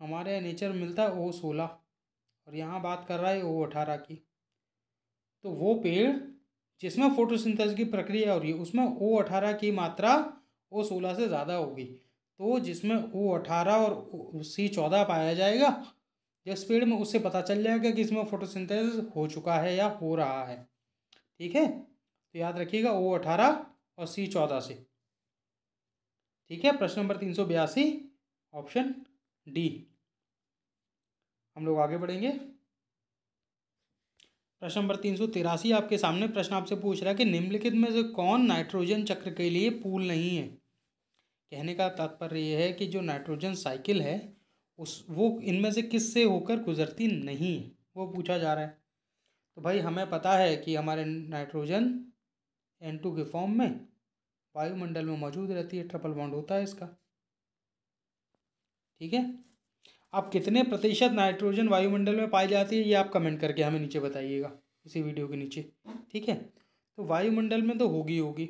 हमारे यहाँ नेचर में मिलता है O16 और यहाँ बात कर रहा है O18 की। तो वो पेड़ जिसमें फोटोसिंथेसिस की प्रक्रिया हो रही है उसमें O18 की मात्रा O16 से ज़्यादा होगी। तो जिसमें O18 और C14 पाया जाएगा जिस पेड़ में, उससे पता चल जाएगा कि इसमें फोटोसिंथेसिस हो चुका है या हो रहा है, ठीक है। तो याद रखिएगा O18 और C14 से, ठीक है। प्रश्न नंबर 382 ऑप्शन डी। हम लोग आगे बढ़ेंगे। प्रश्न नंबर 383 आपके सामने प्रश्न आपसे पूछ रहा है कि निम्नलिखित में से कौन नाइट्रोजन चक्र के लिए पूल नहीं है। कहने का तात्पर्य यह है कि जो नाइट्रोजन साइकिल है वो इनमें से किस से होकर गुजरती नहीं, वो पूछा जा रहा है। तो भाई हमें पता है कि हमारे नाइट्रोजन N2 के फॉर्म में वायुमंडल में मौजूद रहती है, ट्रिपल बॉन्ड होता है इसका, ठीक है। अब कितने प्रतिशत नाइट्रोजन वायुमंडल में पाई जाती है ये आप कमेंट करके हमें नीचे बताइएगा, इसी वीडियो के नीचे, ठीक है। तो वायुमंडल में तो होगी होगी,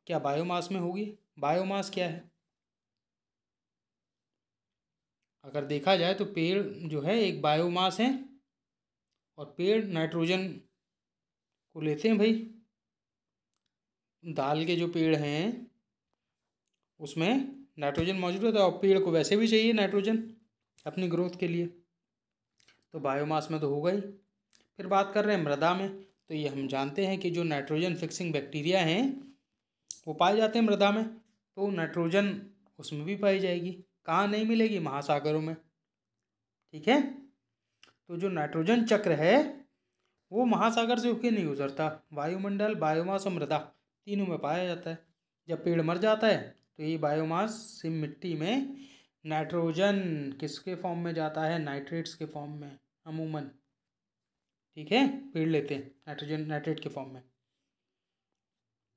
क्या बायोमास में होगी? बायोमास क्या है? अगर देखा जाए तो पेड़ जो है एक बायोमास है, और पेड़ नाइट्रोजन को लेते हैं भाई। दाल के जो पेड़ हैं उसमें नाइट्रोजन मौजूद होता है, और पेड़ को वैसे भी चाहिए नाइट्रोजन अपनी ग्रोथ के लिए, तो बायोमास में तो होगा ही। फिर बात कर रहे हैं मृदा में, तो ये हम जानते हैं कि जो नाइट्रोजन फिक्सिंग बैक्टीरिया हैं वो पाए जाते हैं मृदा में, तो नाइट्रोजन उसमें भी पाई जाएगी। कहाँ नहीं मिलेगी? महासागरों में। ठीक है, तो जो नाइट्रोजन चक्र है वो महासागर से होकर नहीं गुजरता, वायुमंडल, बायोमास और मृदा तीनों में पाया जाता है। जब पेड़ मर जाता है तो ये बायोमास से मिट्टी में नाइट्रोजन किसके फॉर्म में जाता है? नाइट्रेट्स के फॉर्म में अमूमन। ठीक है, पेड़ लेते हैं नाइट्रोजन नाइट्रेट के फॉर्म में।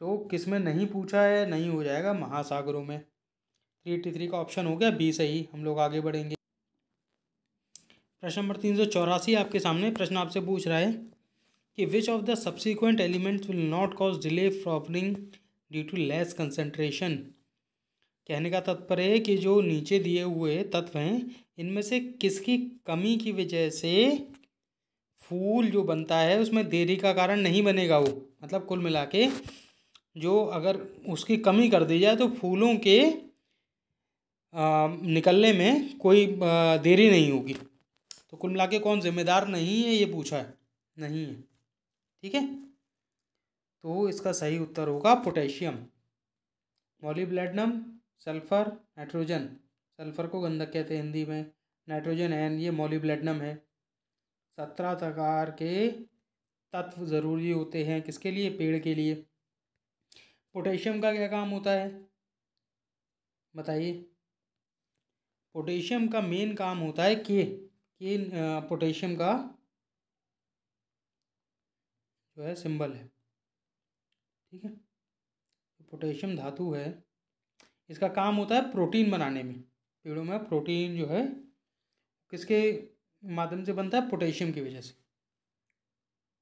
तो किस में नहीं पूछा है? नहीं हो जाएगा महासागरों में। 383 का ऑप्शन हो गया बी सही। हम लोग आगे बढ़ेंगे। प्रश्न नंबर 384 आपके सामने प्रश्न आपसे पूछ रहा है कि which of the subsequent elements will not cause delay flowering due to less concentration. कहने का तात्पर्य है कि जो नीचे दिए हुए तत्व हैं इनमें से किसकी कमी की वजह से फूल जो बनता है उसमें देरी का कारण नहीं बनेगा वो। मतलब कुल मिला के जो अगर उसकी कमी कर दी जाए तो फूलों के निकलने में कोई देरी नहीं होगी। तो कुल मिला के कौन जिम्मेदार नहीं है ये पूछा है, नहीं है। ठीक है, तो इसका सही उत्तर होगा potassium. Molybdenum, sulphur, nitrogen. Sulphur को गंधक कहते हैं हिंदी में, नाइट्रोजन एन ये मॉलिब्डेनम है। 17 प्रकार के तत्व ज़रूरी होते हैं किसके लिए? पेड़ के लिए। पोटेशियम का क्या काम होता है बताइए? पोटेशियम का मेन काम होता है के पोटेशियम का जो है सिंबल है। ठीक है, पोटेशियम धातु है, इसका काम होता है प्रोटीन बनाने में। पेड़ों में प्रोटीन जो है किसके माध्यम से बनता है? पोटेशियम की वजह से।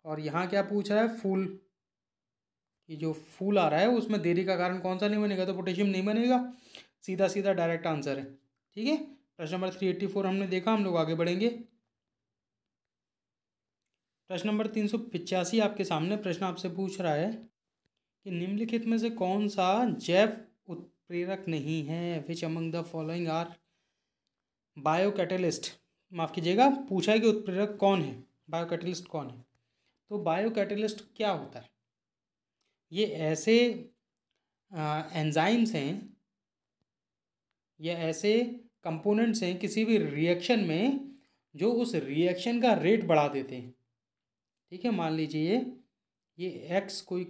और यहाँ क्या पूछ रहा है? फूल कि जो फूल आ रहा है उसमें देरी का कारण कौन सा नहीं बनेगा? तो पोटेशियम नहीं बनेगा, सीधा सीधा डायरेक्ट आंसर है। ठीक है, प्रश्न नंबर 384 हमने देखा। हम लोग आगे बढ़ेंगे। प्रश्न नंबर 385 आपके सामने प्रश्न आपसे पूछ रहा है कि निम्नलिखित में से कौन सा जैव उत्प्रेरक नहीं है? Which among the following are bio catalyst. माफ़ कीजिएगा, पूछा है कि उत्प्रेरक कौन है, बायो कैटलिस्ट कौन है। तो बायो कैटलिस्ट क्या होता है? ये ऐसे एंजाइम्स हैं या ऐसे कंपोनेंट्स हैं किसी भी रिएक्शन में जो उस रिएक्शन का रेट बढ़ा देते हैं। ठीक है, मान लीजिए ये एक्स कोई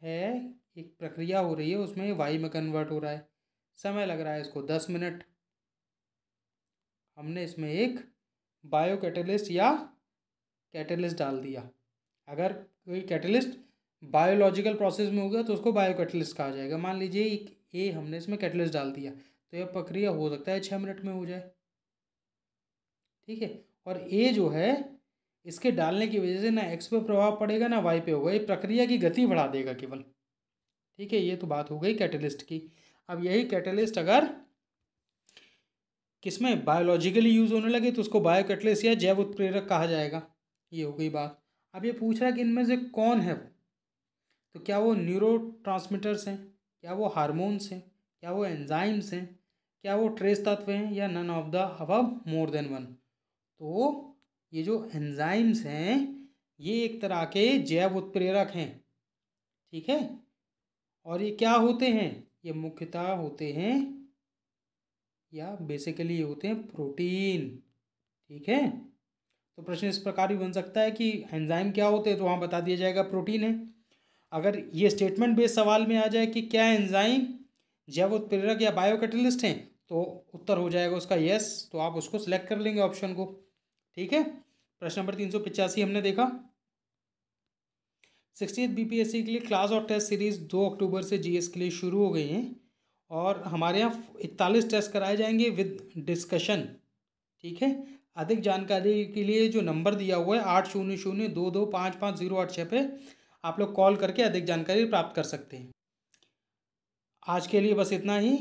है, एक प्रक्रिया हो रही है, उसमें वाई में कन्वर्ट हो रहा है, समय लग रहा है इसको 10 मिनट। हमने इसमें एक बायो कैटलिस्ट या कैटलिस्ट डाल दिया। अगर कोई कैटलिस्ट बायोलॉजिकल प्रोसेस में हो गया तो उसको बायो कैटलिस्ट कहा जाएगा। मान लीजिए एक ए हमने इसमें कैटलिस्ट डाल दिया, तो यह प्रक्रिया हो सकता है 6 मिनट में हो जाए। ठीक है, और ए जो है इसके डालने की वजह से ना एक्स पे प्रभाव पड़ेगा ना वाई पे होगा, ये प्रक्रिया की गति बढ़ा देगा केवल। ठीक है, ये तो बात हो गई कैटलिस्ट की। अब यही कैटलिस्ट अगर किसमें बायोलॉजिकली यूज़ होने लगे तो उसको बायो कैटलिस्ट या जैव उत्प्रेरक कहा जाएगा। ये हो गई बात। अब ये पूछ रहा है कि इनमें से कौन है वो। तो क्या वो न्यूरोट्रांसमीटर्स हैं, क्या वो हार्मोन्स हैं, क्या वो एंजाइम्स हैं, क्या वो ट्रेस तत्व हैं, या none of the above more than one. तो ये जो एंजाइम्स हैं ये एक तरह के जैव उत्प्रेरक हैं। ठीक है, और ये क्या होते हैं? ये मुख्यतः होते हैं या बेसिकली ये होते हैं प्रोटीन। ठीक है, तो प्रश्न इस प्रकार भी बन सकता है कि एंजाइम क्या होते हैं, तो वहाँ बता दिया जाएगा प्रोटीन है। अगर ये स्टेटमेंट बेस्ड सवाल में आ जाए कि क्या एंजाइम जैव उत्प्रेरक या बायो कैटलिस्ट हैं, तो उत्तर हो जाएगा उसका यस, तो आप उसको सिलेक्ट कर लेंगे ऑप्शन को। ठीक है, प्रश्न नंबर 385 हमने देखा। 60th बीपीएससी के लिए क्लास और टेस्ट सीरीज 2 अक्टूबर से जीएस के लिए शुरू हो गई हैं, और हमारे यहाँ 41 टेस्ट कराए जाएंगे विद डिस्कशन। ठीक है, अधिक जानकारी के लिए जो नंबर दिया हुआ है 8002255086 पे आप लोग कॉल करके अधिक जानकारी प्राप्त कर सकते हैं। आज के लिए बस इतना ही।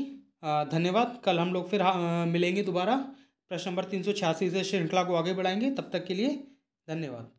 धन्यवाद। कल हम लोग फिर मिलेंगे दोबारा। प्रश्न नंबर 386 से श्रृंखला को आगे बढ़ाएंगे। तब तक के लिए धन्यवाद।